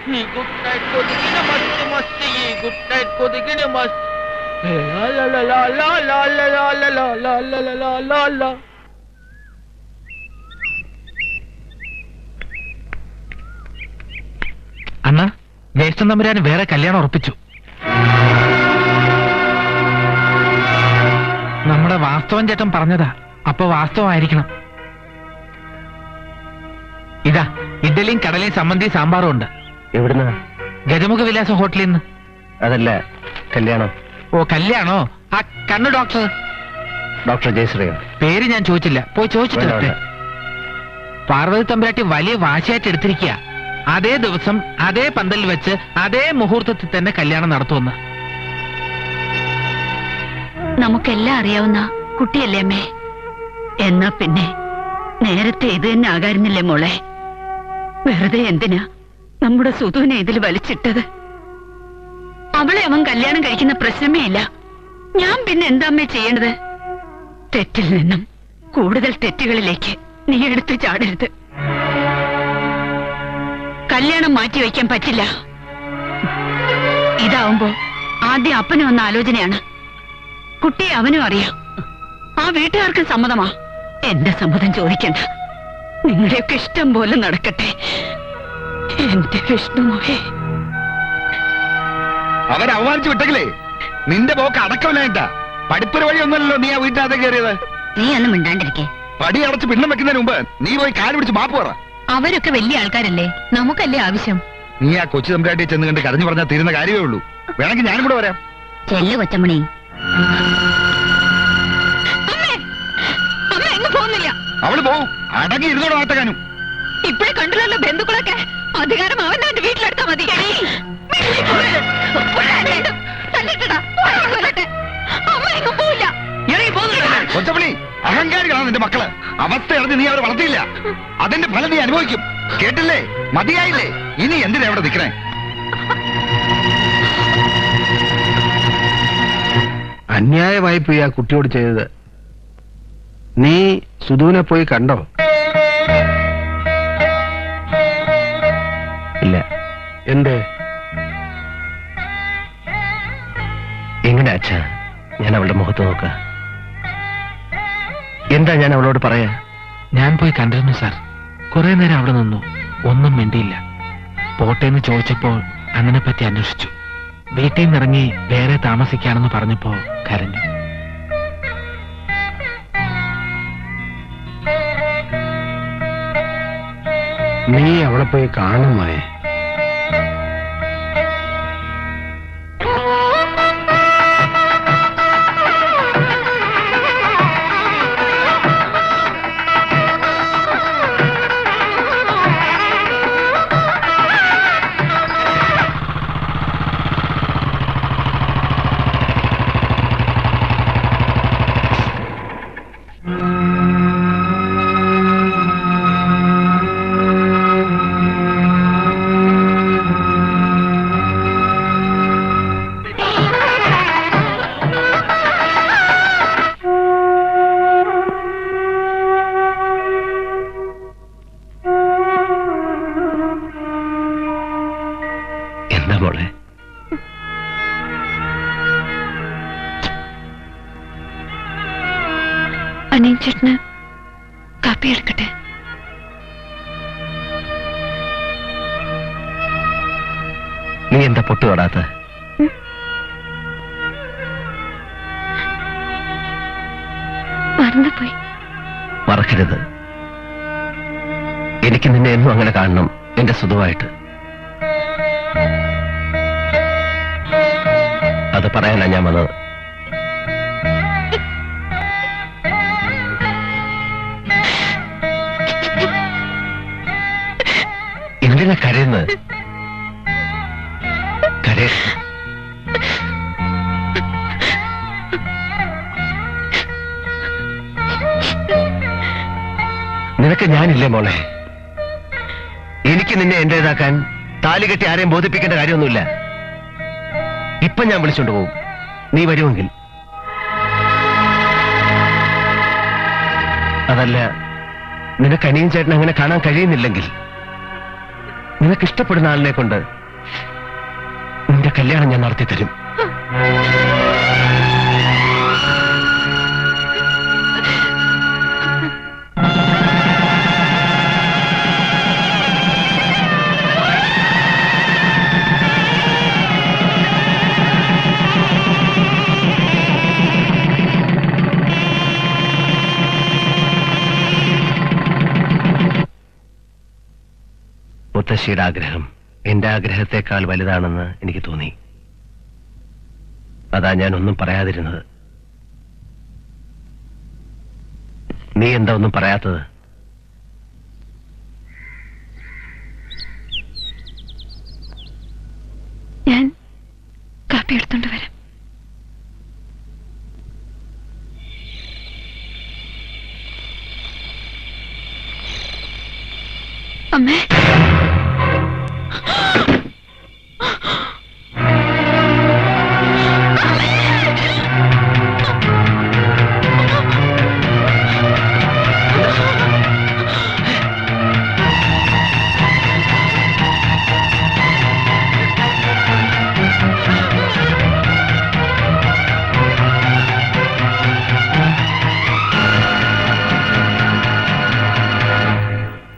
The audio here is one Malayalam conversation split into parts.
ഈ ഗുഡ് നൈറ്റ് കൊതികിന മസ്ത് മസ്ത് ഈ ഗുഡ് നൈറ്റ് കൊതികിന മസ്ത് ലാ ലാ ലാ ലാ ലാ ലാ ലാ ലാ ലാ ലാ ലാ ലാ ലാ. അണ്ണാ, ജ്യേഷ്ഠൻ തമ്പുരാന് വേറെ കല്യാണം ഉറപ്പിച്ചു. നമ്മുടെ വാസ്തവൻ ചേട്ടൻ പറഞ്ഞതാ, അപ്പൊ വാസ്തവമായിരിക്കണം. ഇതാ ഇഡ്ഡലിയും കടലയും സമ്മന്തിയും സാമ്പാറും ഉണ്ട്. എവിടുന്ന? ഗജമുഖ വിലാസ ഹോട്ടലിൽ നിന്ന്. അതല്ല, കല്യാണം. ഓ കല്യാണോ? ആ കണ്ണു ഡോക്ടർ, ഡോക്ടർ ജയശ്രീയോ? പേര് ഞാൻ ചോദിച്ചില്ല, പോയി ചോദിച്ചിട്ട് വരട്ടെ. പാർവതി തമ്പുരാട്ടി വലിയ വാശിയായിട്ട് എടുത്തിരിക്കുക. അതേ ദിവസം അതേ പന്തലിൽ വെച്ച് അതേ മുഹൂർത്തത്തിൽ തന്നെ കല്യാണം നടത്തുമെന്ന്. നമുക്കെല്ലാം അറിയാവുന്ന കുട്ടിയല്ലേ അമ്മേ? എന്നാ പിന്നെ നേരത്തെ ഇത് തന്നെ ആകാരുന്നില്ലേ മോളെ? വെറുതെ എന്തിനാ നമ്മുടെ സുധുവിനെ ഇതിൽ വലിച്ചിട്ടത്? അവളെ അവൻ കല്യാണം കഴിക്കുന്ന പ്രശ്നമേ ഇല്ല. ഞാൻ പിന്നെ എന്താമ്മേ ചെയ്യേണ്ടത്? തെറ്റിൽ നിന്നും കൂടുതൽ തെറ്റുകളിലേക്ക് നീ എടുത്തു ചാടരുത്. കല്യാണം മാറ്റിവെക്കാൻ പറ്റില്ല. ഇതാവുമ്പോ ആദ്യം അപ്പനും വന്ന ആലോചനയാണ്. കുട്ടിയെ അവനും അറിയാം, ആ വീട്ടുകാർക്കും സമ്മതമാ. എന്റെ സമ്മതം ചോദിക്കണ്ട, നിങ്ങളുടെയൊക്കെ ഇഷ്ടം പോലെ നടക്കട്ടെ. എന്റെ വിഷ്ണുമോയെ. അവരെ അവമാനിച്ചു വിട്ടെങ്കിലേ നിന്റെ പോക്ക് അടക്കമില്ലായിട്ടാ. പഠിപ്പൊരു വഴിയൊന്നുമല്ലോ നീ ആ വീട്ടിനകത്ത് കയറിയത്. നീ ഒന്നും മിണ്ടാണ്ടിരിക്കേ. പടി അടച്ച് പിണ്ണം വെക്കുന്നതിന് മുമ്പ് നീ പോയി കാല് പിടിച്ച് മാപ്പ് പറ. അവരൊക്കെ വലിയ ആൾക്കാരല്ലേ, നമുക്കല്ലേ ആവശ്യം. നീ ആ കൊച്ചു തമ്പുരാട്ടിയെ ചെന്ന് കണ്ട് കരഞ്ഞു പറഞ്ഞാൽ തീരുന്ന കാര്യമേ ഉള്ളൂ. വേണമെങ്കിൽ ഞാനും കൂടെ വരാം. ചെല്ലു കൊച്ചമണി. അവള് പോവും. അടങ്ങി ഇരുന്നോട് വാർത്തക്കാനും. ഇപ്പഴേ കണ്ടില്ലല്ലോ ബന്ധുക്കളൊക്കെ. അധികാരം അവൻ എന്റെ വീട്ടിലെടുത്താ മതി. കൊച്ചപ്പള്ളി, അഹങ്കാരികളാണ് നിന്റെ മക്കള്. അവസ്ഥ അറിഞ്ഞ് നീ അവരെ വളർത്തിയില്ല. അതിന്റെ ഫലം നീ അനുഭവിക്കും. കേട്ടില്ലേ? മതിയായില്ലേ? ഇനി എന്തിനാ അവിടെ നിൽക്കണേ? അന്യായമായി പോയി ആ കുട്ടിയോട് ചെയ്തത്. നീ സുധുവിനെ പോയി കണ്ടോ? ഇല്ല. എന്തേ? എങ്ങനെ അച്ഛാ ഞാൻ അവളുടെ മുഖത്ത് നോക്ക? എന്താ ഞാൻ അവളോട് പറയാ? ഞാൻ പോയി കണ്ടിരുന്നു സാർ. കുറെ നേരം അവിടെ നിന്നു, ഒന്നും മിണ്ടിയില്ല. പോട്ടേന്ന് ചോദിച്ചപ്പോൾ അണ്ണനെ പറ്റി അന്വേഷിച്ചു. വീട്ടിൽ നിന്നിറങ്ങി വേറെ താമസിക്കാണെന്ന് പറഞ്ഞപ്പോ കരഞ്ഞു. നീ അവളെ പോയി കാണുമോയെ? എന്താ മോളെ? അനിയൻ ചേട്ടന് കാപ്പി എടുക്കട്ടെ? നീ എന്താ പൊട്ടു തൊടാത്ത? മറന്നുപോയി. മറക്കരുത്. എനിക്ക് നിന്നെ എന്നും അങ്ങനെ കാണണം, എന്റെ സുധുവായിട്ട്. അത് പറയാനാ ഞാൻ വന്നത്. എന്തിനാ കരയുന്നത്? നിനക്ക് ഞാനില്ലേ മോളെ? എനിക്ക് നിന്നെ എന്റേതാക്കാൻ താലി കെട്ടി ആരെയും ബോധിപ്പിക്കേണ്ട കാര്യമൊന്നുമില്ല. ഇപ്പൊ ഞാൻ വിളിച്ചോണ്ട് പോകും, നീ വരുമെങ്കിൽ. അതല്ല, നിനക്ക് അനിയൻ ചേട്ടൻ അങ്ങനെ കാണാൻ കഴിയുന്നില്ലെങ്കിൽ നിനക്ക് ഇഷ്ടപ്പെടുന്ന ആളിനെ കൊണ്ട് നിന്റെ കല്യാണം ഞാൻ നടത്തി തരും. മുത്തശ്ശിയുടെ ആഗ്രഹം എന്റെ ആഗ്രഹത്തെക്കാൾ വലുതാണെന്ന് എനിക്ക് തോന്നി. അതാ ഞാൻ ഒന്നും പറയാതിരുന്നത്. നീ എന്താ ഒന്നും പറയാത്തത്? ഞാൻ കാപ്പി എടുത്തോണ്ട് വരാം. അമ്മേ,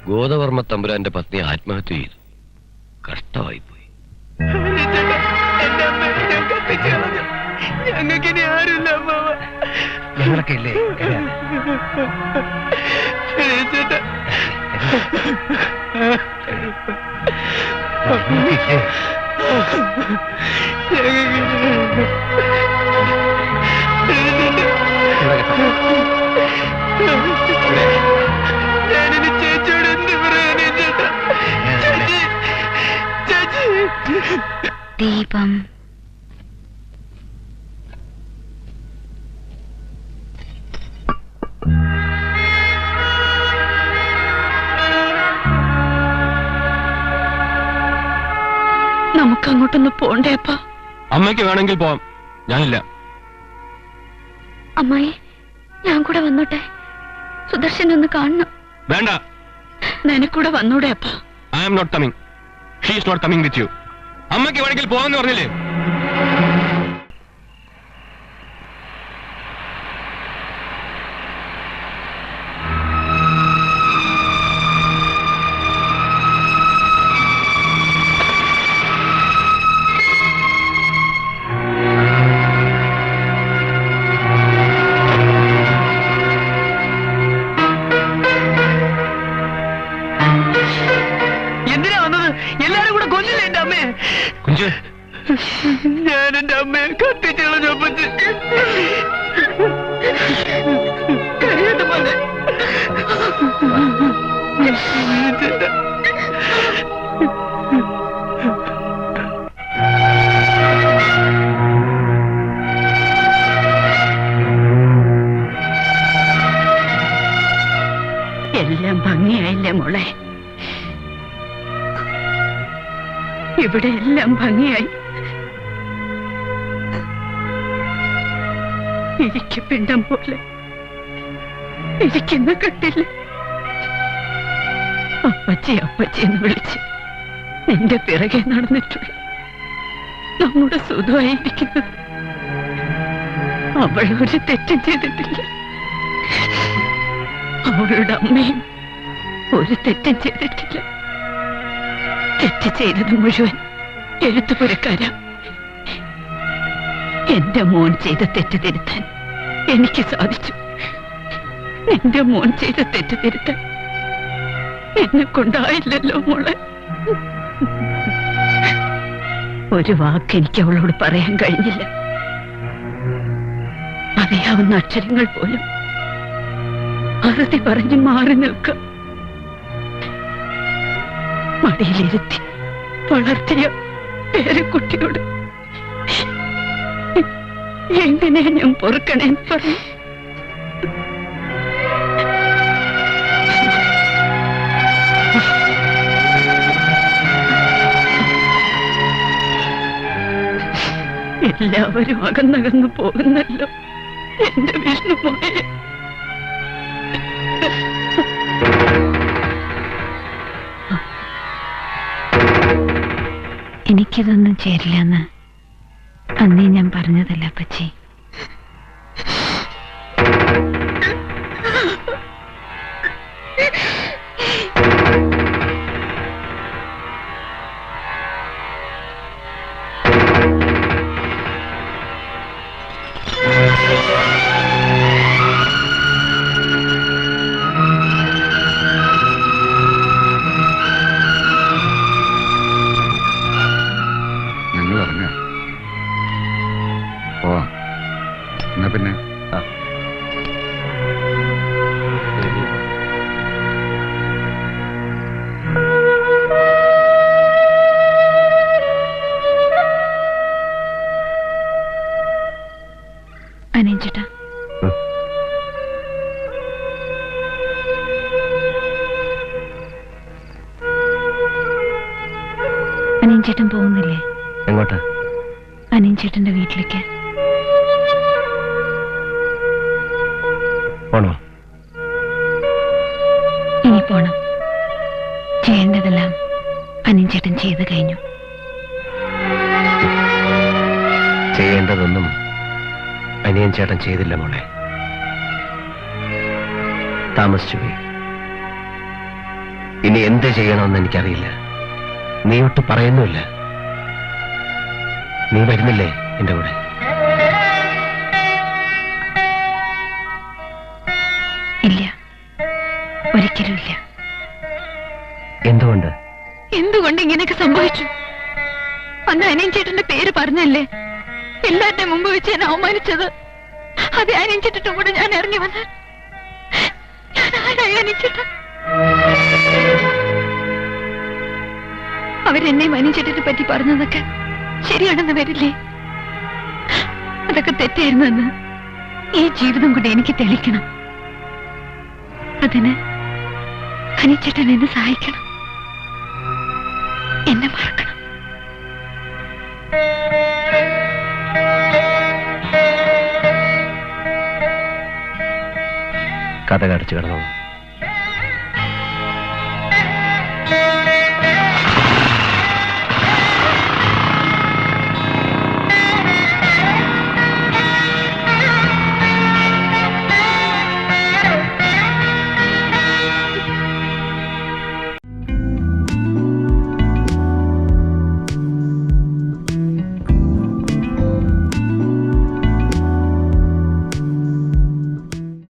ഗോദവർമ്മ തമ്പുരാന്റെ പത്നി ആത്മഹത്യ ചെയ്തു. കഷ്ടമായിപ്പോയി. ഞങ്ങൾക്കിനി ആരുമില്ല അമ്മാവ. ഞങ്ങളൊക്കെ ഇല്ലേ? ചേട്ടാ, ഞാനിനി ചേച്ചിയോട് എന്ത് പറയാനേ ചേട്ടാ? ചേച്ചി, ചേച്ചി. ദീപം നമുക്ക് അങ്ങോട്ടൊന്ന് പോണ്ടേ അപ്പാ? അമ്മയ്ക്ക് വേണമെങ്കിൽ പോവാം, ഞാനില്ല. അമ്മായി, ഞാൻ കൂടെ വന്നോട്ടെ? സുദർശനൊന്ന് കാണണം. വേണ്ട. നിനക്കൂടെ വന്നൂടെ അപ്പാ? I am not coming. She is not coming with you. അമ്മയ്ക്ക് വേണമെങ്കിൽ പോവാന്ന് പറഞ്ഞില്ലേ? എന്തിനാ വന്നത്? എല്ലാരും കൂടെ കൊല്ലില്ലേ എന്റെ അമ്മയെ? കുഞ്ചു, ഞാൻ എന്റെ അമ്മയെ കത്തിച്ചുളഞ്ഞപ്പച്ച് കരയാത്ത പോലെ. ചേട്ടാ, എല്ലാം ഭംഗിയായില്ലേ മോളെ? ഇവിടെ എല്ലാം ഭംഗിയായി. എനിക്ക് പിണ്ടം പോലെ ഇരിക്കുന്ന കണ്ടില്ലേ? അപ്പച്ചി അപ്പച്ചി എന്ന് വിളിച്ച് നിന്റെ പിറകെ നടന്നിട്ടുള്ള നമ്മുടെ സുഖമായിരിക്കുന്നത്. അവൾ ഒരു തെറ്റും ചെയ്തിട്ടില്ല. അവളുടെ അമ്മയും ഒരു തെറ്റും ചെയ്തിട്ടില്ല. തെറ്റ് ചെയ്തത് മുഴുവൻ എഴുത്തുപുരക്കാരാ. എന്റെ മോൻ ചെയ്ത തെറ്റ് തിരുത്താൻ എനിക്ക് സാധിച്ചു. നിന്റെ മോൻ ചെയ്ത തെറ്റ് തിരുത്താൻ എന്നെ കൊണ്ടായില്ലല്ലോ മോളെ. ഒരു വാക്ക് എനിക്ക് അവളോട് പറയാൻ കഴിഞ്ഞില്ല. അറിയാവുന്ന അക്ഷരങ്ങൾ പോലും അറുതി പറഞ്ഞ് മാറി നിൽക്കുക. മടിയിലിരുത്തി വളർത്തിയ പേരക്കുട്ടിയോട് എങ്ങനെയാ ഞാൻ പൊറുക്കണേന്ന് പറയും? എല്ലാവരും അകന്നകന്നു പോകുന്നല്ലോ എന്റെ വിഷ്ണുമായ. എനിക്കിതൊന്നും ചേരില്ലെന്ന് അന്നേ ഞാൻ പറഞ്ഞതല്ല അപ്പച്ചി. ഞങ്ങൾ ഇറങ്ങ പോവാം. എന്നാ പിന്നെ അനിയൻചേട്ടാ, അനിയൻചേട്ടൻ പോകുന്നില്ലേ? എങ്ങോട്ട്? അനിയൻചേട്ടന്റെ വീട്ടിലേക്ക്. പോണോ? ഇനി പോണം. ചെയ്യേണ്ടതെല്ലാം അനിയൻചേട്ടൻ ചെയ്തു കഴിഞ്ഞു. ചെയ്യേണ്ടതൊന്നും അനിയൻ ചേട്ടൻ ചെയ്തില്ല മോളെ. താമസിച്ചു പോയി. ഇനി എന്ത് ചെയ്യണമെന്ന് എനിക്കറിയില്ല. നീ ഒട്ട് പറയുന്നുമില്ല. നീ വരുന്നില്ലേ എന്റെ കൂടെ? ഇല്ല, ഒരിക്കലും ഇല്ല. എന്തുകൊണ്ട്? എന്തുകൊണ്ട് ഇങ്ങനെയൊക്കെ സംഭവിച്ചു? അന്ന് അനിയൻചേട്ടന്റെ പേര് പറഞ്ഞല്ലേ എല്ലാരുടെ മുമ്പ് വെച്ച് ഞാൻ അവമാനിച്ചത്. അത് അനിയൻചേട്ടന്റെ കൂടെ ഞാൻ ഇറങ്ങി വന്നാൽ ഞാൻ ആരായി അനിയൻചേട്ടൻ? അവരെന്നെയും അനിയൻചേട്ടനെ പറ്റി പറഞ്ഞതൊക്കെ ശരിയാണെന്ന് വരില്ലേ? അതൊക്കെ തെറ്റായിരുന്നെന്ന് ഈ ജീവിതം കൂടെ എനിക്ക് തെളിയിക്കണം. അതിന് അനിയൻചേട്ടൻ എന്നെ സഹായിക്കണം. എന്നെ മറക്കണം. കഥ കടച്ചു കിടന്നു.